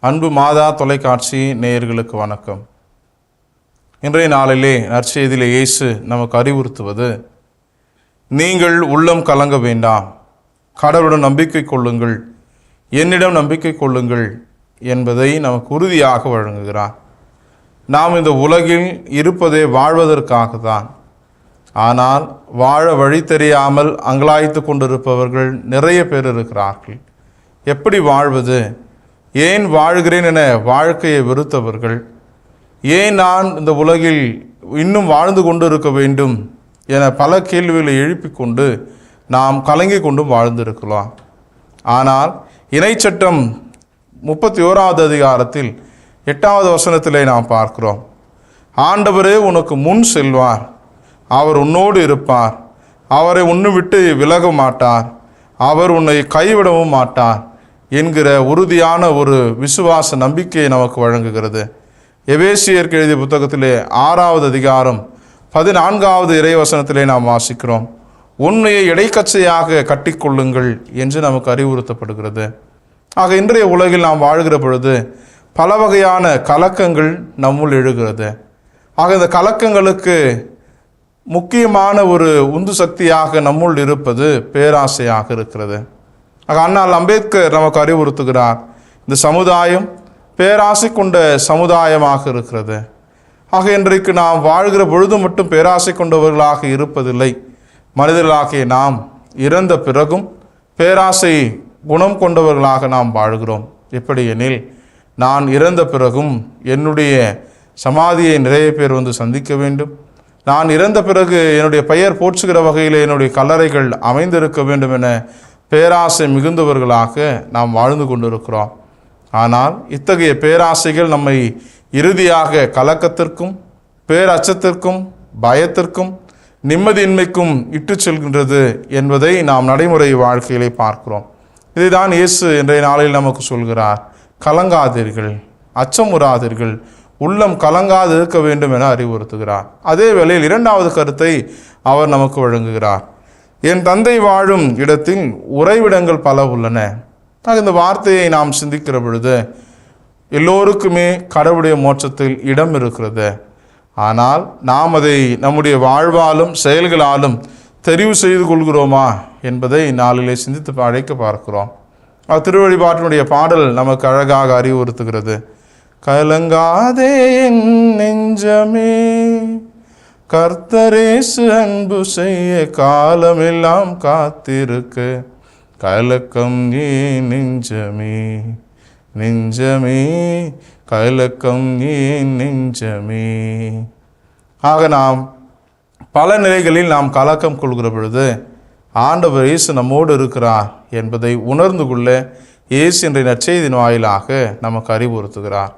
அன்பு மாதா தொலைக்காட்சி நேயர்களுக்கு வணக்கம். இன்றைய நாளிலே நற்செய்தியிலே இயேசு நமக்கு அறிவுறுத்துவது, நீங்கள் உள்ளம் கலங்க வேண்டாம், கடவுளுடன் நம்பிக்கை கொள்ளுங்கள், என்னிடம் நம்பிக்கை கொள்ளுங்கள் என்பதை நமக்கு உறுதியாக வழங்குகிறார். நாம் இந்த உலகில் இருப்பதே வாழ்வதற்காக தான். ஆனால் வாழ வழி தெரியாமல் அங்கலாய்த்து கொண்டிருப்பவர்கள் நிறைய பேர் இருக்கிறார்கள். எப்படி வாழ்வது, ஏன் வாழ்கிறேன் என வாழ்க்கையை வெறுத்தவர்கள், ஏன் நான் இந்த உலகில் இன்னும் வாழ்ந்து கொண்டு இருக்க வேண்டும் என பல கேள்விகளை எழுப்பிக்கொண்டு நாம் கலங்கி கொண்டும் வாழ்ந்திருக்கலாம். ஆனால் இணைச்சட்டம் 31வது அதிகாரத்தில் 8வது வசனத்திலே நாம் பார்க்கிறோம், ஆண்டவரே உனக்கு முன் செல்வார், அவர் உன்னோடு இருப்பார், அவரை உன்னை விட்டு விலக மாட்டார், அவர் உன்னை கைவிடவும் மாட்டார் என்கிற உறுதியான ஒரு விசுவாச நம்பிக்கையை நமக்கு வழங்குகிறது. எபேசியருக்கு எழுதிய புத்தகத்திலே 6வது அதிகாரம் 14வது இறைவசனத்திலே நாம் வாசிக்கிறோம், உண்மையை இடைக்கச்சையாக கட்டிக்கொள்ளுங்கள் என்று நமக்கு அறிவுறுத்தப்படுகிறது. ஆக இன்றைய உலகில் நாம் வாழ்கிற பொழுது பல வகையான கலக்கங்கள் நம்முள் எழுகிறது. ஆக இந்த கலக்கங்களுக்கு முக்கியமான ஒரு உந்து சக்தியாக நம்முள் இருப்பது பேராசையாக இருக்கிறது. ஆக அண்ணல் அம்பேத்கர் நமக்கு அறிவுறுத்துகிறார், இந்த சமுதாயம் பேராசை கொண்ட சமுதாயமாக இருக்கிறது. ஆக இன்றைக்கு நாம் வாழ்கிற பொழுது மட்டும் பேராசை கொண்டவர்களாக இருப்பதில்லை. மனிதர்களாகிய நாம் இறந்த பிறகும் பேராசை குணம் கொண்டவர்களாக நாம் வாழ்கிறோம். எப்படி எனில், நான் இறந்த பிறகும் என்னுடைய சமாதியை நிறைய பேர் வந்து சந்திக்க வேண்டும், நான் இறந்த பிறகு என்னுடைய பெயர் போற்றுகிற வகையில் என்னுடைய கல்லறைகள் அமைந்திருக்க வேண்டும் என பேராசை மிகுந்தவர்களாக நாம் வாழ்ந்து கொண்டிருக்கிறோம். ஆனால் இத்தகைய பேராசைகள் நம்மை இறுதியாக கலக்கத்திற்கும் பேரச்சத்திற்கும் பயத்திற்கும் நிம்மதியின்மைக்கும் இட்டு செல்கின்றது என்பதை நாம் நடைமுறை வாழ்க்கையிலே பார்க்கிறோம். இதைதான் இயேசு இன்றைய நாளில் நமக்கு சொல்கிறார், கலங்காதீர்கள், அச்சமுறாதீர்கள், உள்ளம் கலங்காது இருக்க வேண்டும் என அறிவுறுத்துகிறார். அதே வேளையில் 2வது கருத்தை அவர் நமக்கு வழங்குகிறார், என் தந்தை வாழும் இடத்தில் உறைவிடங்கள் பல உள்ளன. இந்த வார்த்தையை நாம் சிந்திக்கிற பொழுது எல்லோருக்குமே கடவுளுடைய மோட்சத்தில் இடம் இருக்கிறது. ஆனால் நாம் அதை நம்முடைய வாழ்வாலும் செயல்களாலும் தெரிவு செய்து கொள்கிறோமா என்பதை நாளிலே சிந்தித்து அழைக்க பார்க்கிறோம். திருவழிபாட்டினுடைய பாடல் நமக்கு அழகாக அறிவுறுத்துகிறது, கலங்காதே என் நெஞ்சமே, கர்த்தரேசு அன்பு செய்ய காலமெல்லாம் காத்திருக்க, கலக்கம் ஏன் நெஞ்சமே, நெஞ்சமே கலக்கம் ஏன் நெஞ்சமே. ஆக நாம் பல நிலைகளில் நாம் கலக்கம் கொள்கிற பொழுது ஆண்டவர் இயேசு நம்மோடு இருக்கிறார் என்பதை உணர்ந்து கொள்ள இயேசு இன்றைய நற்செய்தியின் வாயிலாக நமக்கு அறிவுறுத்துகிறார்.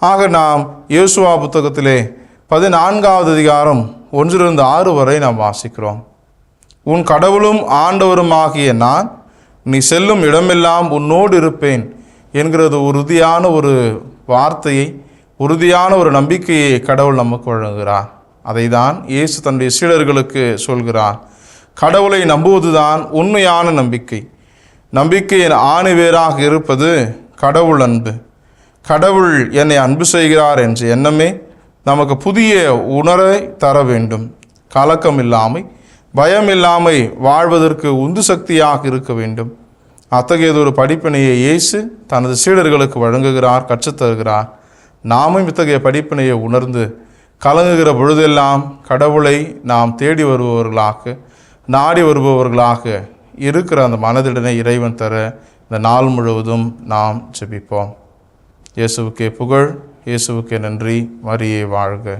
ஆக நாம் யோசுவா புத்தகத்திலே 14வது அதிகாரம் 1-6 வரை நாம் வாசிக்கிறோம். உன் கடவுளும் ஆண்டவருமாகிய நான் நீ செல்லும் இடமெல்லாம் உன்னோடு இருப்பேன் என்கிறது உறுதியான ஒரு வார்த்தையை, உறுதியான ஒரு நம்பிக்கையை கடவுள் நமக்கு வழங்குகிறார். அதை தான் இயேசு தன்னுடைய சீடர்களுக்கு சொல்கிறார். கடவுளை நம்புவதுதான் உண்மையான நம்பிக்கை. நம்பிக்கையின் ஆணிவேராக இருப்பது கடவுள் அன்பு. கடவுள் என்னை அன்பு செய்கிறார் என்ற எண்ணமே நமக்கு புதிய உணரை தர வேண்டும். கலக்கம் இல்லாமை, பயம் இல்லாமை வாழ்வதற்கு உந்து சக்தியாக இருக்க வேண்டும். அத்தகையதொரு படிப்பினையை இயேசு தனது சீடர்களுக்கு வழங்குகிறார், கற்றுத்தருகிறார். நாமும் இத்தகைய படிப்பினையை உணர்ந்து கலங்குகிற பொழுதெல்லாம் கடவுளை நாம் தேடி வருபவர்களாக, நாடி வருபவர்களாக இருக்கிற அந்த மனதிடனை இறைவன் தர இந்த நாள் முழுவதும் நாம் ஜெபிப்போம். இயேசுவுக்கே புகழ், இயேசுவுக்கே நன்றி, மரியே வாழ்க.